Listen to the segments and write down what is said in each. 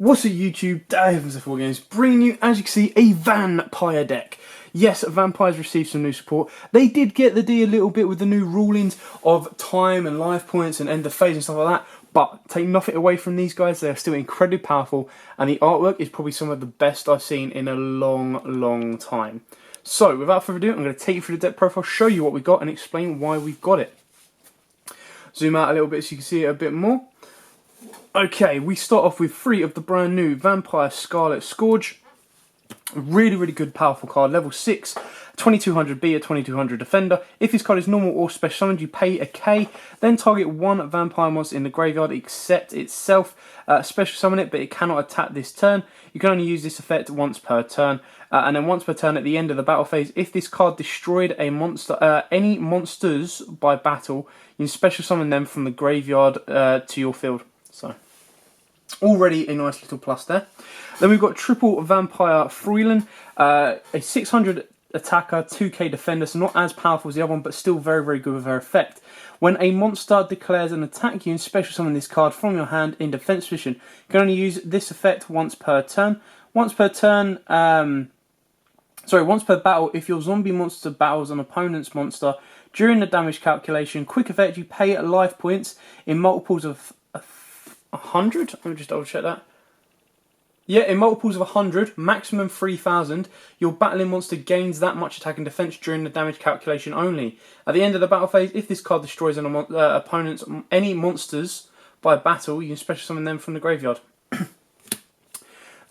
What's up YouTube, Dave from Zephyr Games, bringing you, as you can see, a vampire deck. Yes, vampires received some new support. They did get the D a little bit with the new rulings of time and life points and end of phase and stuff like that, but take nothing away from these guys, they are still incredibly powerful, and the artwork is probably some of the best I've seen in a long time. So, without further ado, I'm going to take you through the deck profile, show you what we got, and explain why we've got it. Zoom out a little bit so you can see it a bit more. Okay, we start off with 3 of the brand new Vampire Scarlet Scourge. Really good powerful card, level 6, 2200B, a 2200 defender. If this card is normal or special summoned, you pay a K, then target 1 vampire monster in the graveyard except itself. Special summon it, but it cannot attack this turn. You can only use this effect once per turn. And then once per turn at the end of the battle phase, if this card destroyed a monster, any monsters by battle, you can special summon them from the graveyard to your field. So, already a nice little plus there. Then we've got triple Vampire Freelan, a 600 attacker, 2k defender, so not as powerful as the other one, but still very good with her effect. When a monster declares an attack, you can special summon this card from your hand in defense position. You can only use this effect once per turn. Once per battle, if your zombie monster battles an opponent's monster, during the damage calculation, quick effect, you pay life points in multiples of 100? Let me just double check that. Yeah, in multiples of 100, maximum 3000, your battling monster gains that much attack and defense during the damage calculation only. At the end of the battle phase, if this card destroys an opponent's any monsters by battle, you can special summon them from the graveyard. That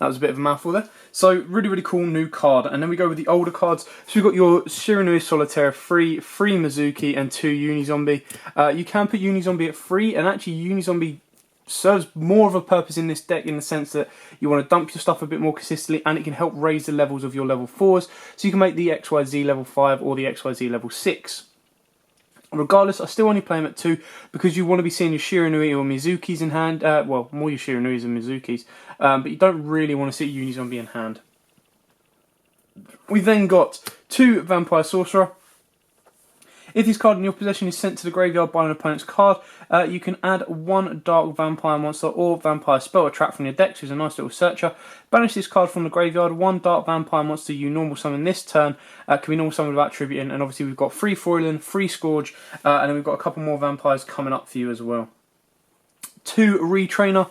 was a bit of a mouthful there. So, really cool new card. And then we go with the older cards. So we've got your Shiranui Solitaire 3 Mizuki, and 2 Unizombie. You can put Unizombie at 3, and actually Unizombie serves more of a purpose in this deck in the sense that you want to dump your stuff a bit more consistently, and it can help raise the levels of your level 4s. So you can make the XYZ level 5 or the XYZ level 6. Regardless, I still only play them at 2 because you want to be seeing your Shiranui or Mizukis in hand. Well, more your Shiranuis and Mizukis. But you don't really want to see Unizombie in hand. We've then got 2 Vampire Sorcerer. If this card in your possession is sent to the graveyard by an opponent's card, you can add 1 dark vampire monster or vampire spell or trap from your deck, which is a nice little searcher. Banish this card from the graveyard. 1 dark vampire monster you normal summon this turn can be normal summoned without tributing, and obviously we've got 3 Foilan, 3 Scourge, and then we've got a couple more vampires coming up for you as well. 2 Retrainer.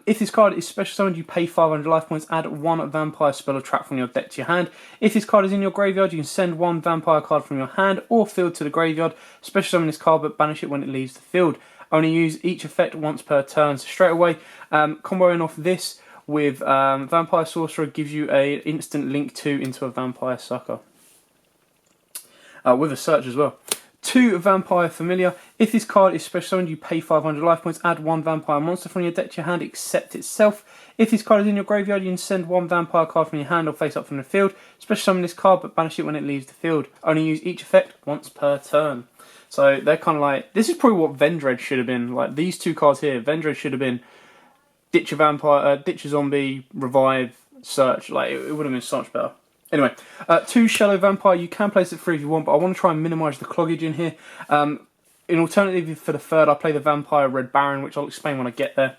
If this card is special summoned, you pay 500 life points, add 1 vampire spell or trap from your deck to your hand. If this card is in your graveyard, you can send 1 vampire card from your hand or field to the graveyard, special summon this card but banish it when it leaves the field. Only use each effect once per turn. So straight away, comboing off this with Vampire Sorcerer gives you an instant link 2 into a Vampire Sucker. With a search as well. 2 Vampire Familiar. If this card is special summoned, you pay 500 life points, add 1 vampire monster from your deck to your hand except itself. If this card is in your graveyard, you can send 1 vampire card from your hand or face up from the field. Special summon this card but banish it when it leaves the field. Only use each effect once per turn. So they're kind of like, this is probably what Vendread should have been. Like these 2 cards here, Vendread should have been ditch a vampire, ditch a zombie, revive, search. Like it would have been so much better. Anyway, 2 Shallow Vampire, you can place it 3 if you want, but I want to try and minimise the cloggage in here. In alternative for the 3rd, I play the Vampire Red Baron, which I'll explain when I get there.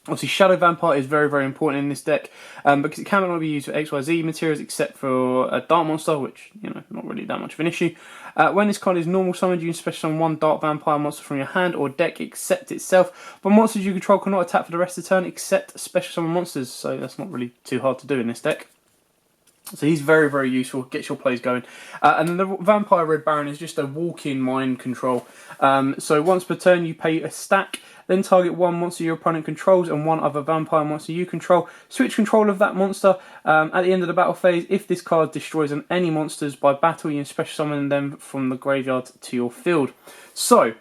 Obviously, Shadow Vampire is very important in this deck, because it cannot be used for XYZ materials except for a Dark Monster, which, you know, not really that much of an issue. When this card is normal summoned, you can special summon 1 Dark Vampire monster from your hand or deck except itself, but monsters you control cannot attack for the rest of the turn except special summon monsters, so that's not really too hard to do in this deck. So he's very useful, gets your plays going. And then the Vampire Red Baron is just a walk-in mind control. So once per turn you pay a stack, then target 1 monster your opponent controls and 1 other vampire monster you control. Switch control of that monster at the end of the battle phase. If this card destroys any monsters by battle, you can special summon them from the graveyard to your field. So,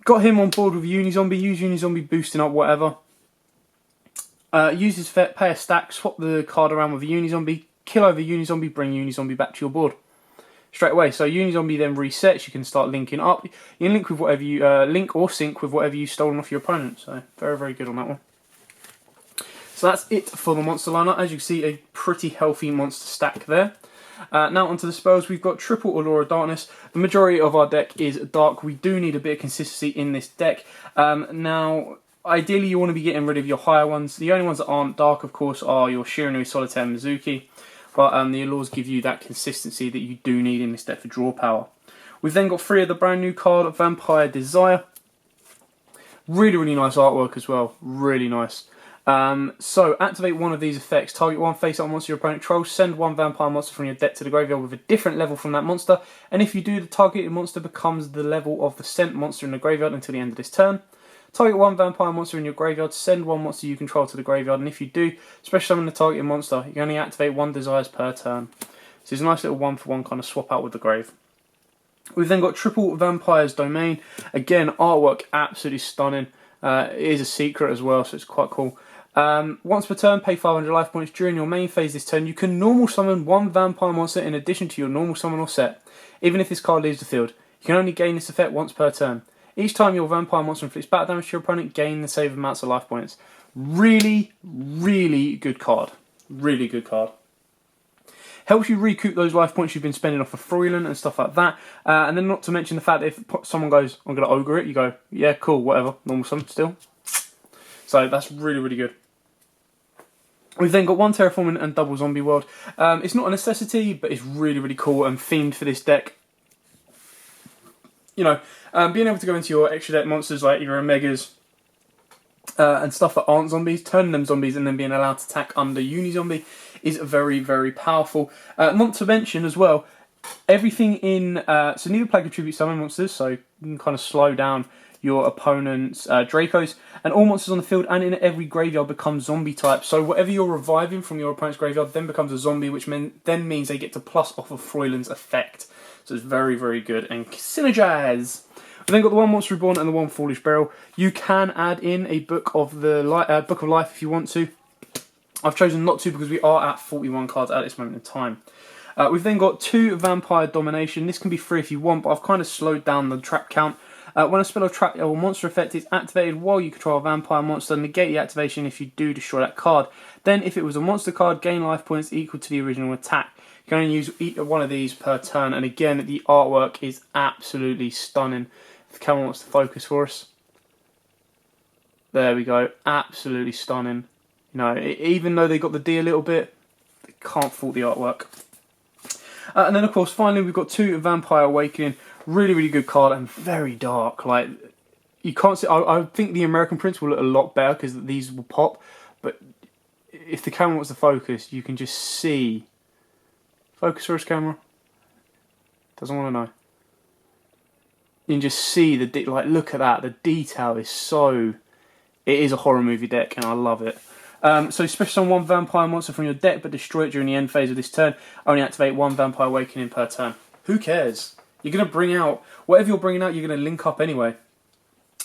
got him on board with Unizombie, use Unizombie boosting up whatever. Use his effect, pay a stack, swap the card around with a Unizombie, kill over Unizombie, bring Unizombie back to your board. Straight away. So Unizombie then resets, you can start linking up. You can link with whatever you link or sync with whatever you've stolen off your opponent. So very good on that one. So that's it for the monster lineup. As you can see, a pretty healthy monster stack there. Now onto the spells. We've got triple Allure of Darkness. The majority of our deck is dark. We do need a bit of consistency in this deck. Now Ideally, you want to be getting rid of your higher ones. The only ones that aren't dark, of course, are your Shiranui, Solitaire, and Mizuki. But the Allures give you that consistency that you do need in this deck for draw power. We've then got 3 of the brand new card, Vampire Desire. Really, really nice artwork as well. Really nice. So, activate one of these effects. Target one face-up monster your opponent controls. Send one vampire monster from your deck to the graveyard with a different level from that monster. And if you do, the targeted monster becomes the level of the sent monster in the graveyard until the end of this turn. Target one vampire monster in your graveyard. Send one monster you control to the graveyard. And if you do, special summon the targeted monster. You can only activate 1 desires per turn. So it's a nice little 1-for-1 kind of swap out with the grave. We've then got triple Vampire's Domain. Again, artwork absolutely stunning. It is a secret as well, so it's quite cool. Once per turn, pay 500 life points. During your main phase this turn, you can normal summon 1 vampire monster in addition to your normal summon or set. Even if this card leaves the field, you can only gain this effect once per turn. Each time your vampire monster inflicts battle damage to your opponent, gain the same amounts of life points. Really, really good card. Really good card. Helps you recoup those life points you've been spending off of Freeland and stuff like that. And then not to mention the fact that if someone goes, I'm going to ogre it, you go, yeah, cool, whatever, normal summon still. So that's really, really good. We've then got 1 Terraforming and double Zombie World. It's not a necessity, but it's really, really cool and themed for this deck. You know, being able to go into your extra deck monsters like your Omegas and stuff that aren't zombies, turning them zombies and then being allowed to attack under Uni-Zombie is very, very powerful. Not to mention as well, everything in... so neither plague attribute summon monsters, so you can kind of slow down your opponent's Dracos, and all monsters on the field and in every graveyard become zombie type. So whatever you're reviving from your opponent's graveyard then becomes a zombie, which then means they get to plus off of Froyland's effect. So it's very, very good and synergize. We've then got the 1 Monster Reborn and the 1 Foolish Burial. You can add in a Book of Life if you want to. I've chosen not to because we are at 41 cards at this moment in time. We've then got 2 Vampire Domination. This can be 3 if you want, but I've kind of slowed down the trap count. When a spell or trap or monster effect is activated while you control a vampire monster, negate the activation if you do destroy that card. Then, if it was a monster card, gain life points equal to the original attack. You can only use one of these per turn, and again, the artwork is absolutely stunning. If the camera wants to focus for us. There we go, absolutely stunning. You know, even though they got the D a little bit, they can't fault the artwork. And then, of course, finally, we've got 2 Vampire Awakening. Really, really good card and very dark. Like, you can't see... I think the American prints will look a lot better because these will pop. But if the camera wants to focus, you can just see... Focus for us, camera. Doesn't want to know. You can just see the... Like, look at that. The detail is so... It is a horror movie deck and I love it. So special summon 1 vampire monster from your deck, but destroy it during the end phase of this turn. Only activate 1 Vampire Awakening per turn. Who cares? You're going to bring out... Whatever you're bringing out, you're going to link up anyway.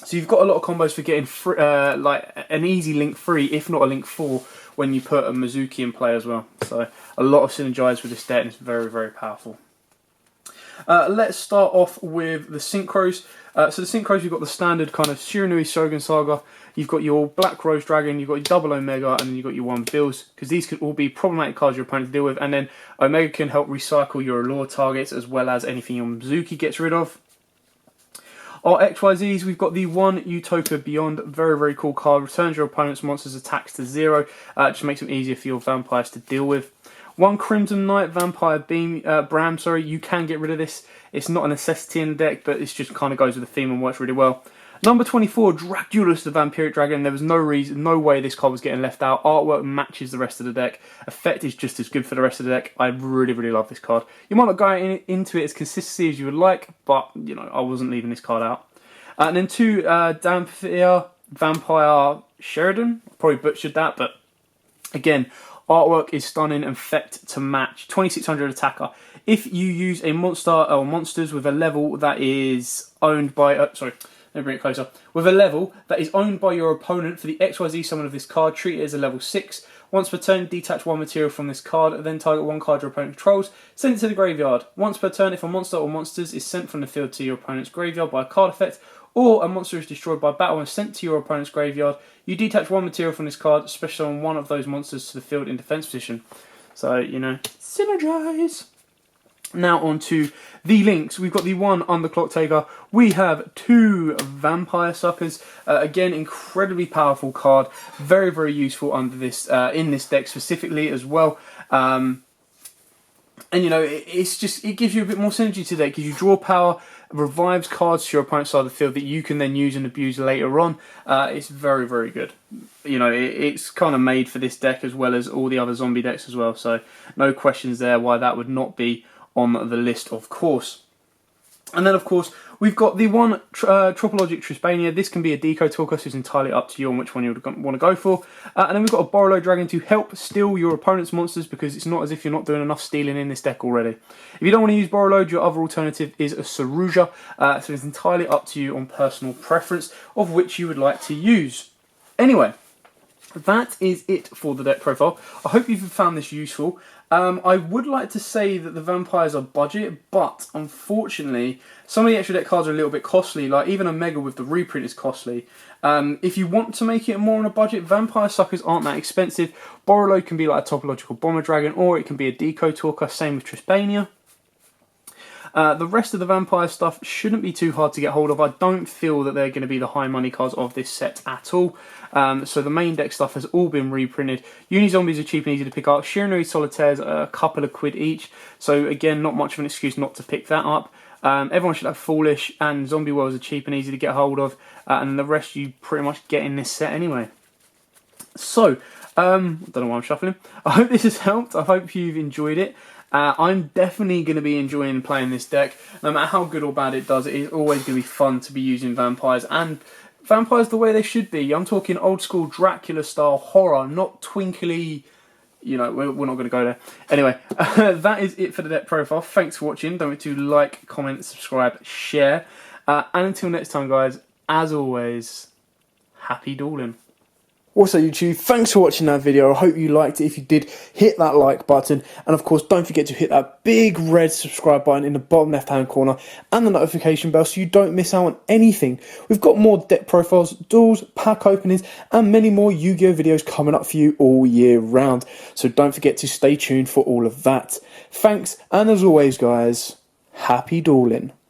So you've got a lot of combos for getting free, like an easy link 3, if not a link 4, when you put a Mizuki in play as well. So a lot of synergize with this deck and it's very, very powerful. Let's start off with the synchros. So the synchros, you've got the standard kind of Shiranui Shogun Saga. You've got your Black Rose Dragon, you've got your double Omega, and then you've got your 1 Bills, because these could all be problematic cards your opponent to deal with. And then Omega can help recycle your Allure targets as well as anything your Mizuki gets rid of. Our XYZs, we've got the 1 Utopia Beyond, very, very cool card. Returns your opponent's monsters' attacks to 0, just makes them easier for your vampires to deal with. 1 Crimson Knight Vampire Bram, you can get rid of this. It's not a necessity in the deck, but it just kind of goes with the theme and works really well. Number 24, Dracula's the Vampiric Dragon. There was no way this card was getting left out. Artwork matches the rest of the deck. Effect is just as good for the rest of the deck. I really, really love this card. You might not go into it as consistently as you would like, but, you know, I wasn't leaving this card out. And then 2, Damphia Vampire Sheridan. Probably butchered that, but again, artwork is stunning and effect to match. 2600 attacker. If you use a monster or monsters with a level that is owned by... let me bring it closer. With a level that is owned by your opponent for the XYZ summon of this card, treat it as a level 6. Once per turn, detach 1 material from this card, then target 1 card your opponent controls, send it to the graveyard. Once per turn, if a monster or monsters is sent from the field to your opponent's graveyard by a card effect, or a monster is destroyed by battle and sent to your opponent's graveyard, you detach 1 material from this card, special on 1 of those monsters to the field in defense position. So, you know, synergize. Now on to the links. We've got the one Underclock Taker. We have 2 Vampire Suckers. Again, incredibly powerful card. Very, very useful under this in this deck specifically as well. And you know, it gives you a bit more synergy to the deck. Gives you draw power, revives cards to your opponent's side of the field that you can then use and abuse later on. It's very, very good. You know, it's kind of made for this deck as well as all the other zombie decks as well. So no questions there why that would not be on the list, of course. And then, of course, we've got the one Tropologic Trispania. This can be a deco talker, so it's entirely up to you on which one you would want to go for. And then we've got a Borreload Dragon to help steal your opponent's monsters, because it's not as if you're not doing enough stealing in this deck already. If you don't want to use Borreload, your other alternative is a Saruja. So it's entirely up to you on personal preference of which you would like to use. Anyway, that is it for the deck profile. I hope you've found this useful. I would like to say that the vampires are budget, but unfortunately, some of the extra deck cards are a little bit costly. Like even a Mega with the reprint is costly. If you want to make it more on a budget, Vampire Suckers aren't that expensive. Borreload can be like a Topological Bomber Dragon, or it can be a Deco Talker, same with Trispania. The rest of the vampire stuff shouldn't be too hard to get hold of. I don't feel that they're going to be the high money cards of this set at all. So the main deck stuff has all been reprinted. Uni-Zombies are cheap and easy to pick up. Shirinui Solitaires are a couple of quid each. So again, not much of an excuse not to pick that up. Everyone should have Foolish, and Zombie Worlds are cheap and easy to get hold of. And the rest you pretty much get in this set anyway. So, I don't know why I'm shuffling. I hope this has helped. I hope you've enjoyed it. I'm definitely going to be enjoying playing this deck. No matter how good or bad it does, it is always going to be fun to be using vampires. And vampires the way they should be. I'm talking old school Dracula style horror, not twinkly. You know, we're not going to go there. Anyway, that is it for the deck profile. Thanks for watching. Don't forget to like, comment, subscribe, share. And until next time, guys, as always, happy dueling. Also, YouTube, thanks for watching that video. I hope you liked it. If you did, hit that like button. And of course, don't forget to hit that big red subscribe button in the bottom left-hand corner and the notification bell so you don't miss out on anything. We've got more deck profiles, duels, pack openings, and many more Yu-Gi-Oh videos coming up for you all year round. So don't forget to stay tuned for all of that. Thanks, and as always, guys, happy dueling.